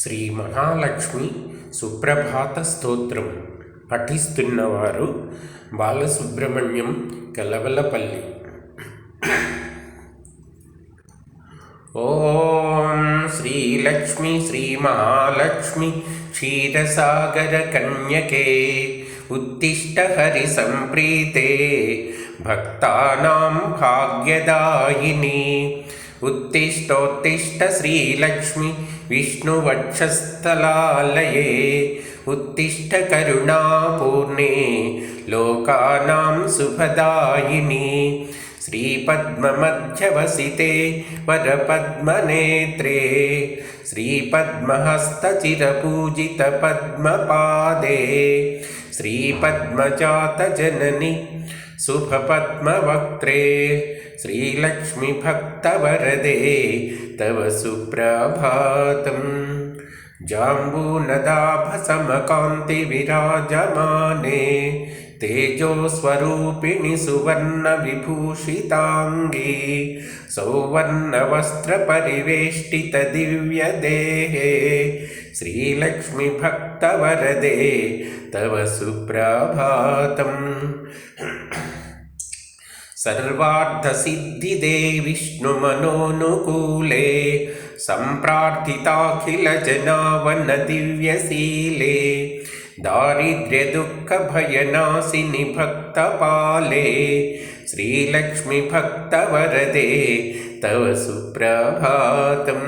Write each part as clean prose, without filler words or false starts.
శ్రీ మహాలక్ష్మి సుప్రభాత స్తోత్రం పఠిస్తున్నవారు బాలసుబ్రహ్మణ్యం కలవలపల్లి. ఓం శ్రీలక్ష్మి శ్రీ మహాలక్ష్మి క్షీరసాగర కన్యకే ఉత్తిష్ట హరి సంప్రీతే భక్తానాం భాగ్యదాయిని. ఉత్తిష్టోత్తిష్ట శ్రీలక్ష్మి విష్ణువక్షస్థలాలయే ఉత్తిష్ట కరుణాపూర్ణే లోకానాం శుభదాయిని. శ్రీపద్మమధ్యవసితే వరపద్మనేత్రే శ్రీపద్మహస్తచిరపూజిత పద్మపాదే శ్రీపద్మజాతజనని శుభపద్మవక్త్రే శ్రీలక్ష్మి భక్తవరదే తవ సుప్రభాతం. జాంబూనదాభసమకాంతి విరాజమానే తేజోస్వరూపిణి సువర్ణ విభూషితాంగీ సౌవర్ణవస్త్ర పరివేష్టిత దివ్యదేహే శ్రీలక్ష్మి భక్తవరదే తవ సుప్రభాతం. సర్వార్థసిద్ధిదే విష్ణుమనోనుకూలే సంప్రార్థితాఖిలజనావన దివ్యశీలే దారిద్ర్యదుఃఖభయనాశిని భక్తపాలే శ్రీలక్ష్మి భక్తవరదే తవ సుప్రభాతం.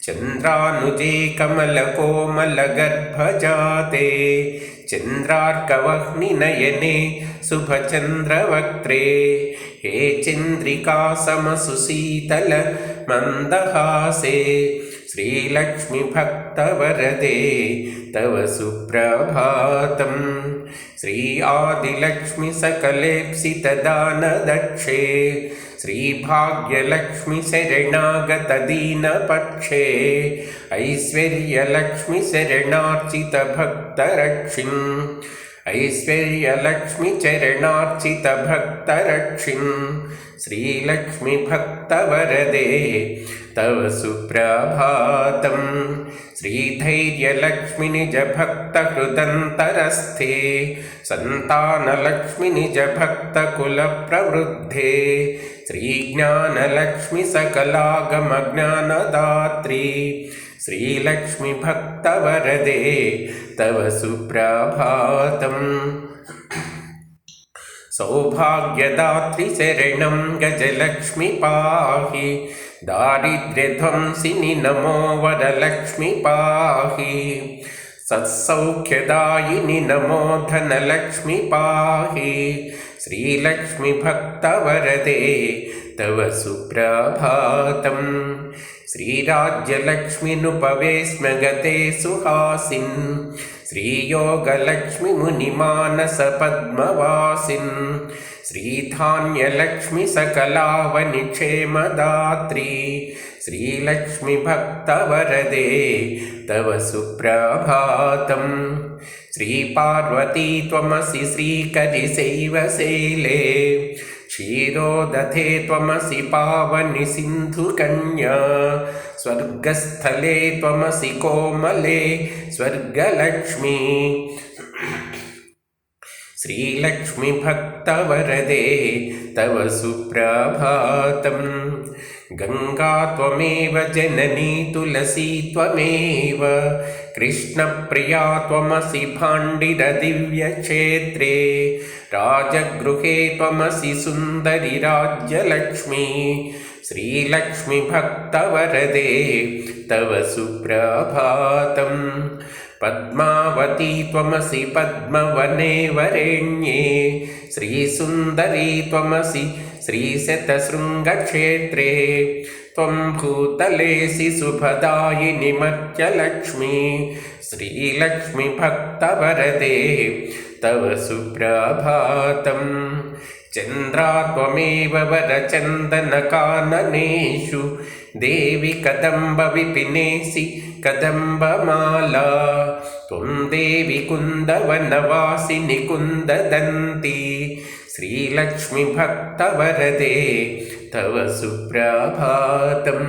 చంద్రానుజే కమలకోమలగర్భజాతే చంద్రార్కవహ్నినయనే శుభచంద్రవక్త్రే హే చంద్రికా సమసుశీతల మందహాసే శ్రీలక్ష్మి భక్తవరదే తవ సుప్రభాతం. శ్రీ ఆదిలక్ష్మి సకలేప్సిత దానదక్షే శ్రీభాగ్యలక్ష్మి శరణాగత దీనపక్షే ఐశ్వర్యలక్ష్మి శరణార్చిత భక్తరక్షిన్ ఐశ్వర్యలక్ష్మి చరణార్చిత భక్తరక్షిన్ శ్రీలక్ష్మి భక్తవరదే తవ సుప్రభాతం. శ్రీధైర్యలక్ష్మి నిజ భక్త హృదంతరస్థే సంతానలక్ష్మి నిజ భక్త కుల ప్రవృద్ధే శ్రీజ్ఞానలక్ష్మి సకలాగమ జ్ఞానదాత్రి శ్రీలక్ష్మి భక్తవరదే తవ సుప్రభాతం. సౌభాగ్యదాత్రి శరణం గజలక్ష్మి పాహి దారిద్ర్యధ్వంసిని నమో వరలక్ష్మి పాహి సత్సౌఖ్యదాయిని నమో ధనలక్ష్మి పాహి శ్రీలక్ష్మి భక్తవరదే తవ సుప్రభాతం. శ్రీరాజ్యలక్ష్మినుపవేస్మ్యగతే సుహాసిన్ శ్రీయోగలక్ష్మి మునిమానస పద్మవాసిన్ శ్రీధాన్యలక్ష్మి సకలావని క్షేమదాత్రి శ్రీలక్ష్మి భక్తవరదే తవ సుప్రభాతం. శ్రీపార్వతీ త్వమసి శ్రీకరిశైవశైలే క్షీరోదధే త్వమసి పావని సింధుకన్యా స్వర్గస్థలే త్వమసి కోమలే స్వర్గలక్ష్మి శ్రీలక్ష్మి భక్తవరదే తవ సుప్రభాతం. గంగా త్వమేవ జననీ తులసీ త్వమేవ కృష్ణప్రియా త్వమసి భాండిర దివ్యక్షేత్రే రాజగృహే త్వమసి సుందరి రాజ్యలక్ష్మి శ్రీలక్ష్మి భక్తవరదే తవ సుప్రభాతం. పద్మావతీ త్వమసి పద్మవనే వరేణ్యే శ్రీసుందరీ త్వమసి శ్రీశతశృంగక్షేత్రే త్వం భూతలేసి శుభదాయిని మర్త్యలక్ష్మి శ్రీలక్ష్మి భక్తవరదే తవ సుప్రభాతం. చంద్రా త్వమేవ వరచందనకాననేషు దేవి కదంబ విపినేసి కదంబమాలా త్వం దేవి కుందవనవాసిని కుందదంతి శ్రీలక్ష్మి భక్తవరదే తవ సుప్రభాతం.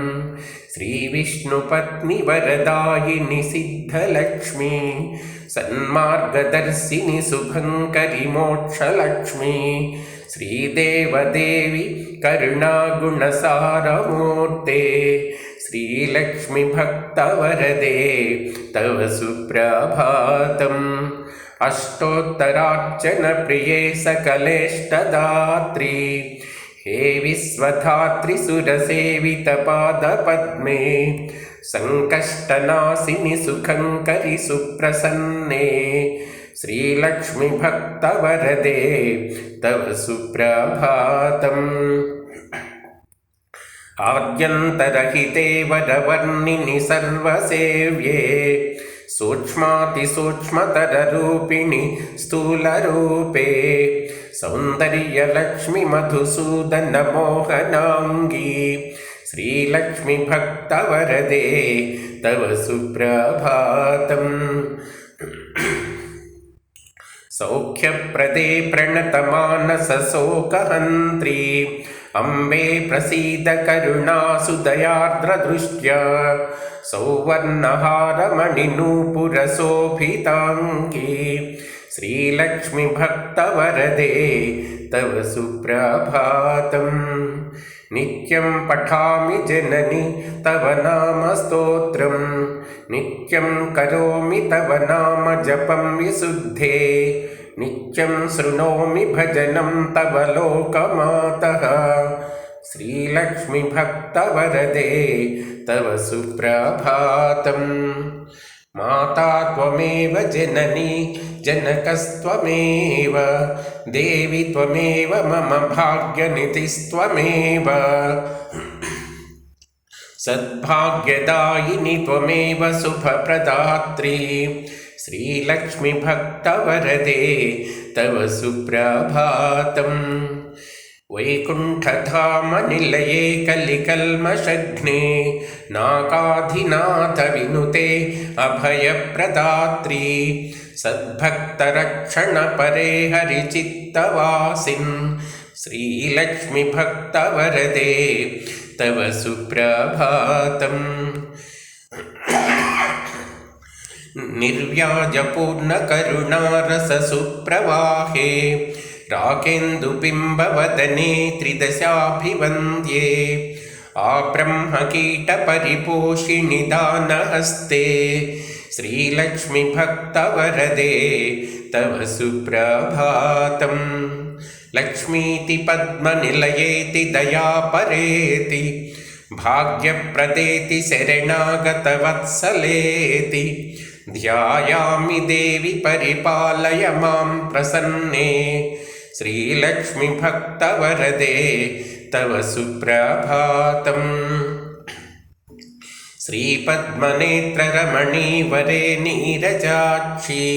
श्रीविष्णुपत्निवरदायिनि सिद्धलक्ष्मी सन्मार्गदर्शिनि शुभङ्करि मोक्षलक्ष्मी श्रीदेवदेवी करुणागुणसारमूर्ते श्रीलक्ष्मी भक्तवरदे तव सुप्रभातम् अष्टोत्तरार्चनप्रिये सकलेष्टदात्री हे विश्वधात्री सुरसेवितपादपद्मे संकष्टनाशिनि सुखङ्करि सुप्रसन्ने श्रीलक्ष्मी भक्तवरदे तव सुप्रभातम् आद्यन्तरहिते वरवर्णिनि सर्वसेव्ये सूक्ष्मातिसूक्ष्मतररूपिणि स्थूलरूपे सौन्दर्यलक्ष्मि मधुसूदनमोहनाङ्गी श्रीलक्ष्मी भक्तवरदे तव सुप्रभातम् सौख्यप्रदे प्रणतमानसशोकहन्त्री अम्बे प्रसीद करुणासुदयार्द्रदृष्ट्या सौवर्णहारमणिनूपुरशोभिताङ्गी श्रीलक्ष्मी भक्तवरदे तव सुप्रभातम् नित्यं पठामि जननि तव नाम स्तोत्रं नित्यं करोमि तव नाम जपं विशुद्धे नित्यं शृणोमि भजनं तव लोकमातः श्रीलक्ष्मी भक्तवरदे तव सुप्रभातम् माता त्वमेव जननी जनकस्त्वमेव देवी त्वमेव मम भाग्यनिधिस्त्वमेव सद्भाग्यदायिनी त्वमेव शुभप्रदात्री श्रीलक्ष्मी भक्तवरदे तव सुप्रभातम् वैकुण्ठधामनिलये कलिकल्मषघ्ने नागाधिनाथविनुते अभयप्रदात्री सद्भक्तरक्षणपरे हरिचित्तवासिन् श्रीलक्ष्मी भक्तवरदे तव सुप्रभातम् निर्व्याजपूर्णकरुणारससुप्रवाहे रागेन्दुबिम्बवदने त्रिदशाभिवन्द्ये आब्रह्मकीटपरिपोषिणि दानहस्ते श्रीलक्ष्मी भक्तवरदे तव सुप्रभातम् लक्ष्मीति पद्मनिलयेति दयापरेति भाग्यप्रदेति शरणागतवत्सलेति ध्यायामि देवी परिपालय मां प्रसन्ने श्रीलक्ष्मी भक्तवरदे तव सुप्रभातम् श्रीपद्मनेत्ररमणीवरे नीरजाक्षी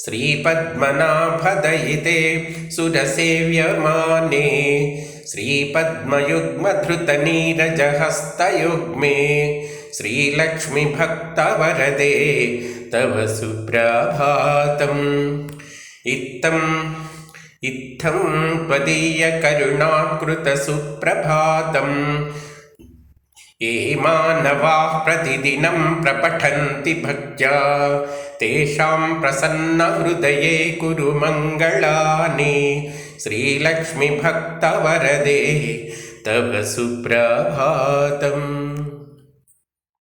श्रीपद्मनाभदयिते सुरसेव्यमाने श्रीपद्मयुग्मधृतनीरजहस्तयुग्मे श्रीलक्ष्मी भक्तवरदे तव सुप्रभातम् इत्थं त्वदीयकरुणाकृतसुप्रभातम् ये मानवाः प्रतिदिनं प्रपठन्ति भक्त्या तेषां प्रसन्नहृदये कुरु मङ्गलानि श्रीलक्ष्मी भक्तवरदे तव सुप्रभातम्।